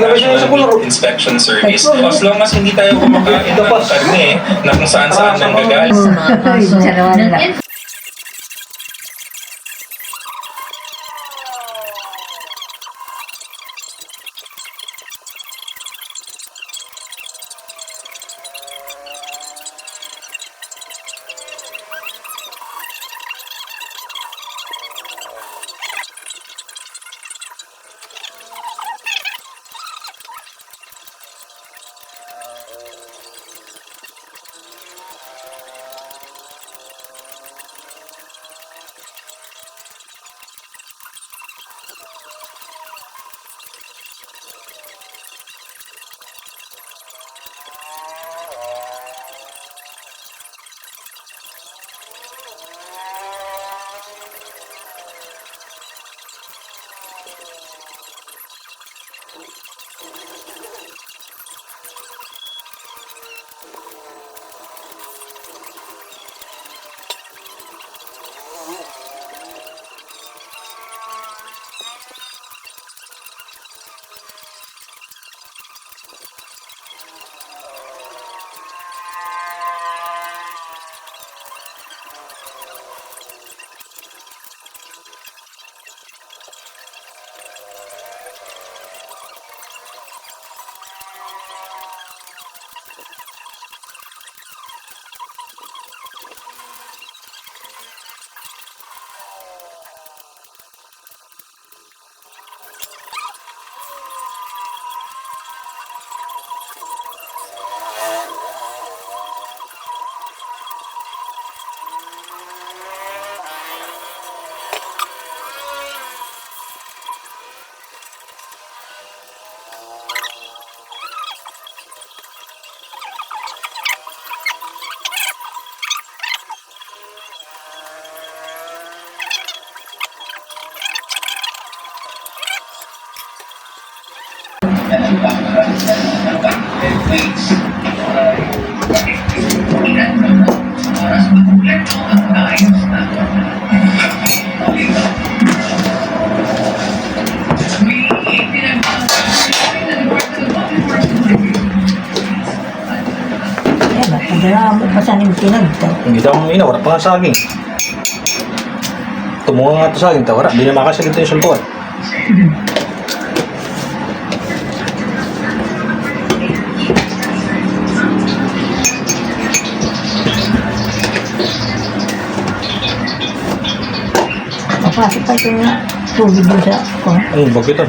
National Meat Inspection Service. As long as hindi tayo kumakain ng karne na kung saan-saan nang gagaling. Sa mga kaso ng Hindi daw ang ina, wala pa nga saging. Tumunga nga ito saging, tawara. Hindi na makasagin ito yung sulpuan. Mapasok pa ito nga tubig doon sa ko. Ay, bakit ito?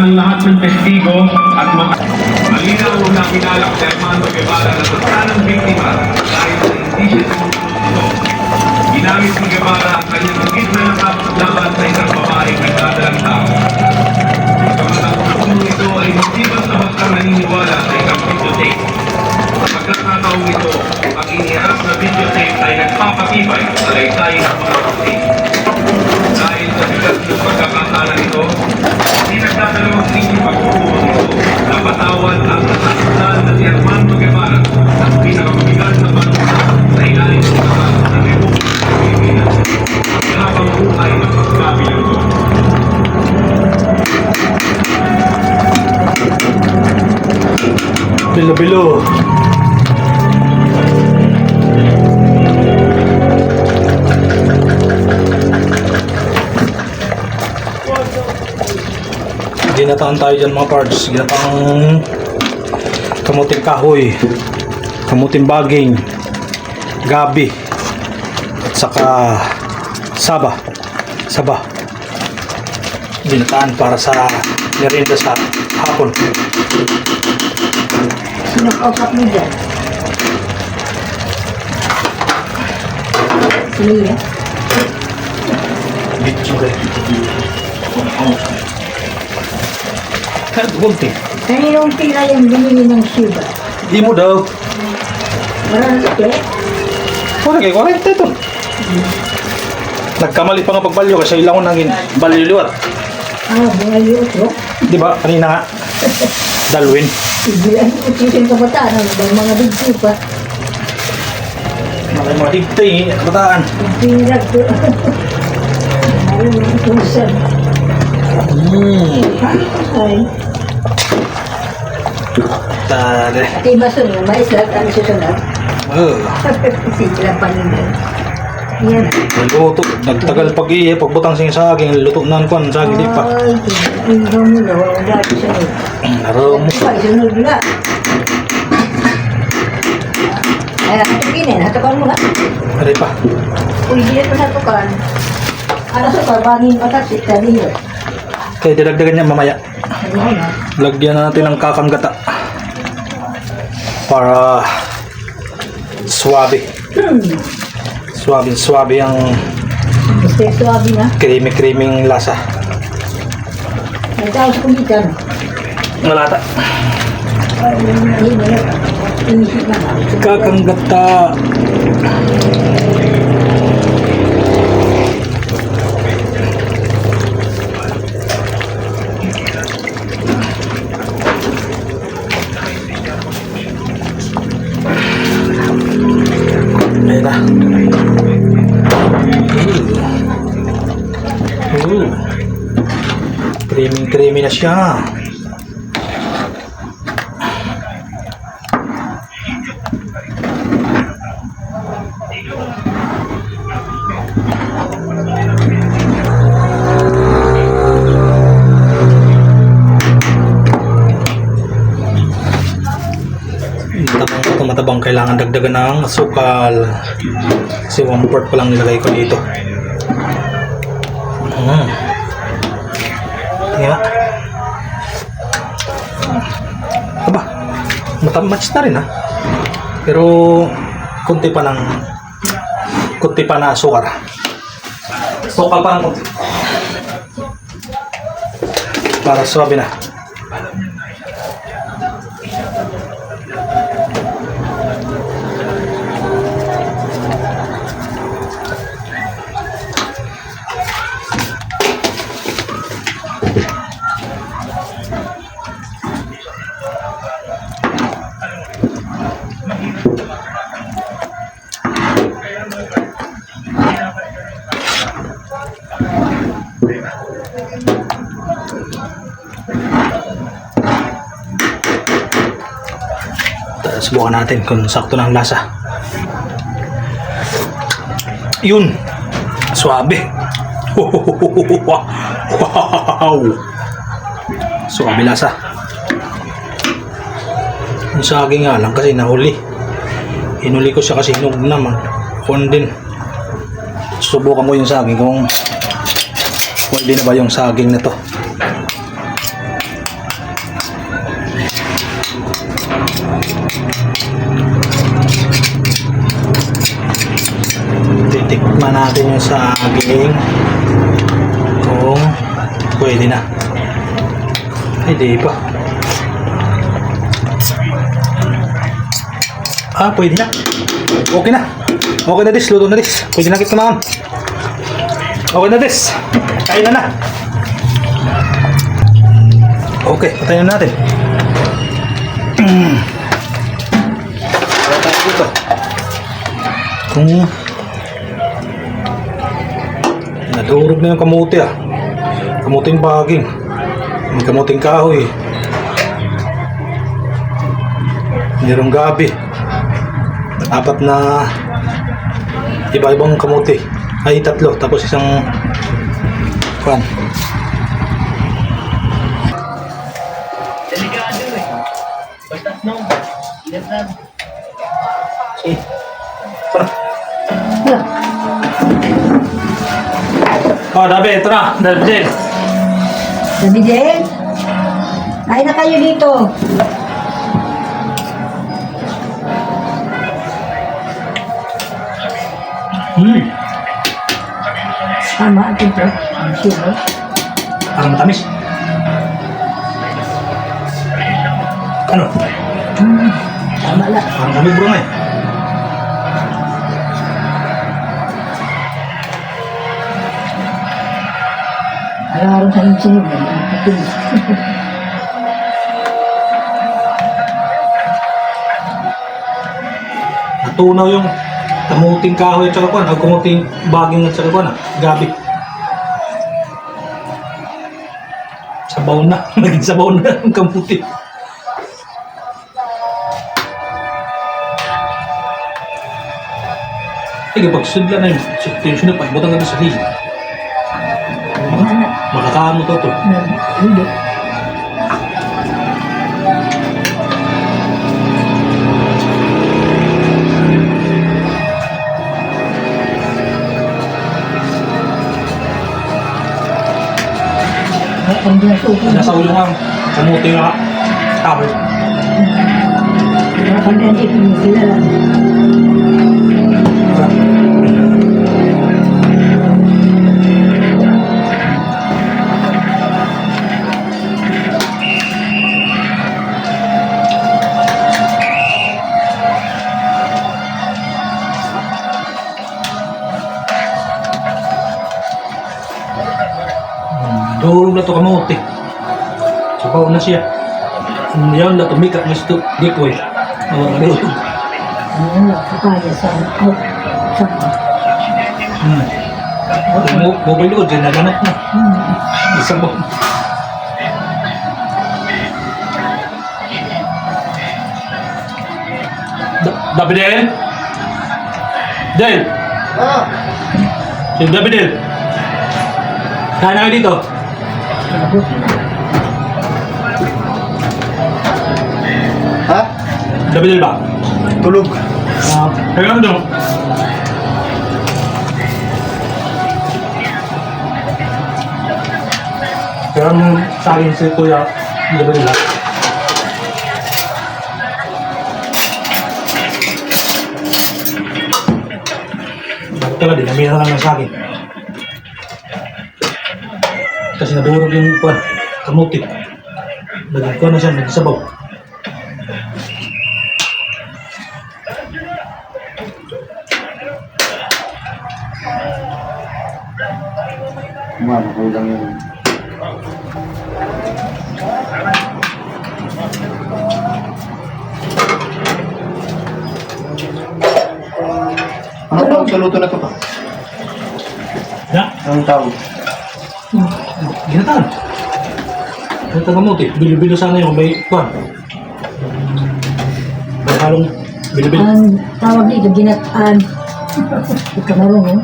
ng lahat ng testigo at malinaw na pinalak si Armando Guevara na totoong biktima dahil sa indisyo ito. Ginamit ni Guevara ang kanyang higit na nakapaglaban sa isang babaeng nagdadalang tao. Ang mga ito ay hindi basta naniniwala sa isang videotape. Sa pagkakataong ito, ang iniharap na videotape ay nagpapatibay sa laysayin ng mga kapatid. Dahil sa bigat ng pagkakatalan ito, hindi nagdadalawang tingin pagkukulong ito na patawan ang nasasaktan na si Armando Guevara at pinakamabigat na panunan sa ilalim ng batas ng Republika ng Pilipinas. Habang buhay ng pagkabilang ito. Bilo-bilo. Ginataan tayo dyan mga parts. Ginatang kamuting kahoy, kamuting baging, gabi, at saka saba. Binataan para sa merienda sa hapon. Sino kausap mo dyan? Sino yan? Bunti. Kaninong tira yung binili ng Shiba? Di mo daw. Marami ito. Wala kayo, 40 ito. Nagkamali pa nga pagbalyo kasi ilang ko nangin balyo liwat. Mga ito. Di ba? Kanina nga. Dalwin. Ibilan ko siya yung kabataan. Ano ba yung mga digsi pa? Mga digtay, kabataan. Pinag ko. Ayun yung tusan. Ay. Tade. At yung masunod, maislat ang susunod. Sila panindan. Yan. Luto. Nagtagal pag-iye. Pagbutang sing saging. Luto na ang saging. Di pa. Ay, tingnan mo na. Wala ko sunod. Naramo. Ay, sunod na. Ay, hatukin hatukan mo na. Ari pa. Uy, hindi ito hatukan. Ano sa parbangin patatsit, sabi yun. Kaya dinagdagan niya mamaya. Sabi mo na. Lagyan na natin ng kakanggata. Para suwabe. Suwabe ang Mr. Suabi na. creamy lasa. May tao sa kumpitan. Malata. Ay, inisip na nga. Kakanggata. Ayan na. Creamy na siya. Matabang kailangan dagdagan ng asukal kasi 1/4 pa lang nilagay ko dito. Tingnan. Aba, match na rin ha. Pero kunti pa na asukal. Asukal pa ng kunti. Para suwabe na. Subukan natin kung sakto na ang lasa. Yun. Suabe. Wow. Suabe lasa. Yung saging nga lang kasi nahuli. Hinuli ko siya kasi hinog naman. Kung din. Subukan ko yung saging kung pwede na ba yung saging na to. Titikman natin yung saging kung pwede na. Ay, di pa. Pwede na. Okay na. Okay na this. Luto na this. Pwede na kita kumakan. Okay na this. Kain na na. Okay, patayin na natin. Wala tayo dito. Kung nadurog na yung kamuti kamuting baging, may kamuting kahoy, mayroong gabi, 4 na iba-ibang kamuti, ay 3, tapos isang pan. Delikado eh. Basta no. Eh. Tara. Oh, Dabi, ito na. Dabi. Sabi din, kain na kayo dito. Tama, atin po. Ang silo. Parang matamis. Ano? Tama lang. Parang kami bro eh. Araw sa insinig na. Atin. Natunaw yung kamuting kahoy at saka kuwan. Ang kamuting baging at saka kuwan. Gabi. Sabaw na. Naging sabaw na ang kamuti. Ay, kapag sudla na yun. Tension na pa. Butang ka sa hili. Makakaano to. Hindi. Ang ginasuko. Nasa ulo nga. Kamuti nga. Kahoy. Ang ginasuko. Kilala. Dulog na to kamote. Sabaw na siya. Yan na tumikak na ito. Dikoy. Awang dulog. Ano, kapaya sa Mobile ko, dyan naganap na. Isabaw. Dabi Del? Del? Si Dabi Del? Kaya na kayo dito? Ha? Dabi Del ba? Tulog. Kaya nga doon. Kaya sa akin si Kuya Dabi Del ba? Tala din, namira lang sa akin. Kasi nadurog yung kamuti. Naging ko na siya, nagsabaw. Kulang yun. Ano tawag sa luto na to pa? Ya? Anong tawag? Ginataan. Ginataan kamuti. Bilo-bilo sana yung may kwan. May halong bilo-bilo. Ang tawag dito, ginataan. Ikaw marunong.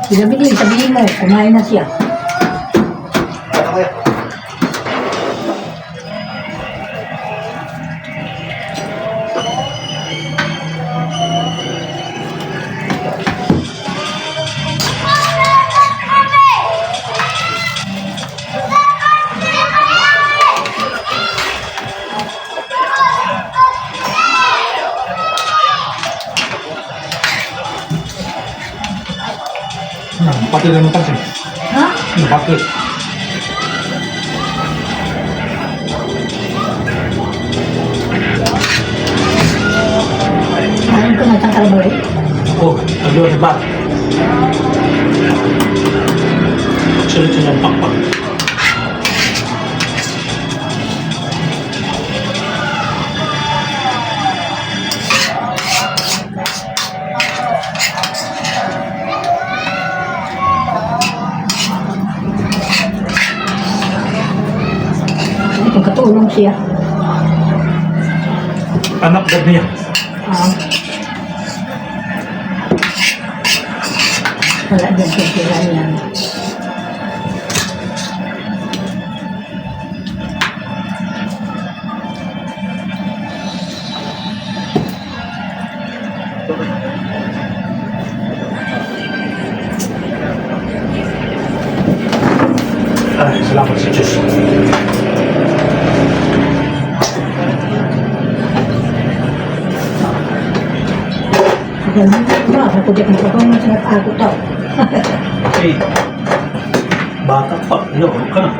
Sabihin mo, kumain na siya. Ano kaya? Pati lang yung pansin. Ha? Pati. Kain ko na isang kalabari. Oh, nagluwa sa bat. Sunod-sunod ang pakpak. Katulong siya. Anak dad niya. Wala din siya sila niya. Ay, salamat sa Diyos. Ako dyan ang kapag mas nag-ako to. Hey, bata pa. Ano ka na?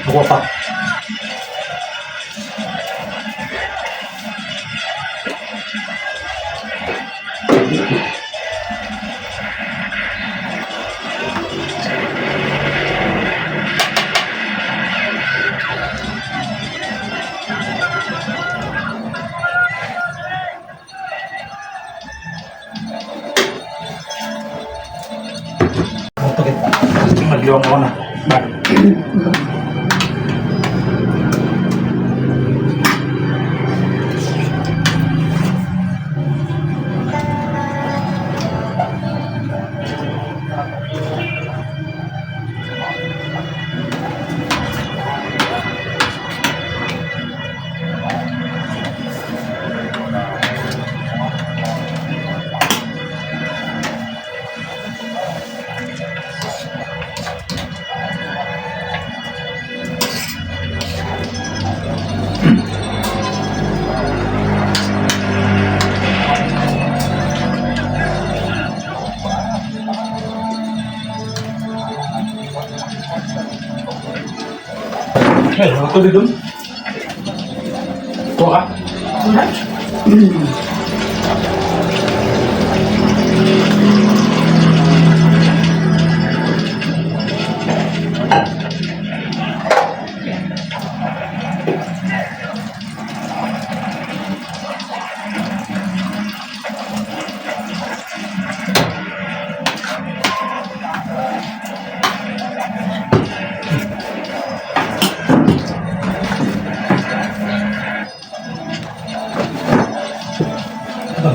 Ako pa. Mag-iwang ako na. Eh, ano tuloy dun? Kuha ka?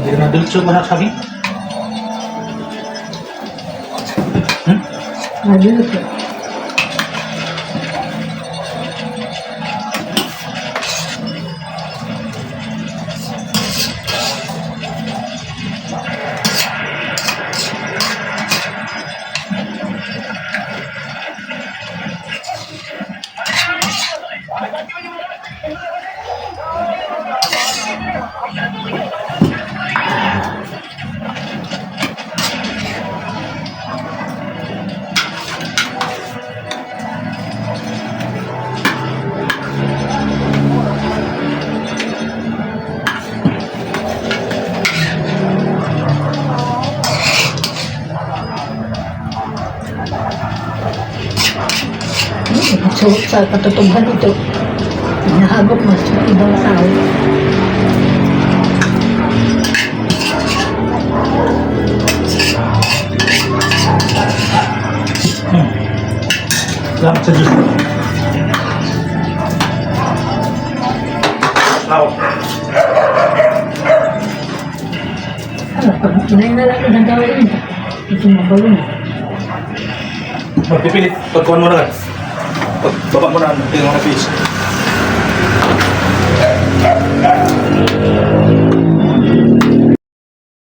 Hindi na dulce mo na sabi? Maluto. So, sa katotohanan ito, nahagop mas sa ibang tao. Salamat sa Diyos. Ako. Ano, pag kinainala ko ng gawin, ito mabalong. Magpipilit. Pagkuhan mo na ka. Pagbaba mo na. Tingnan mo na fish.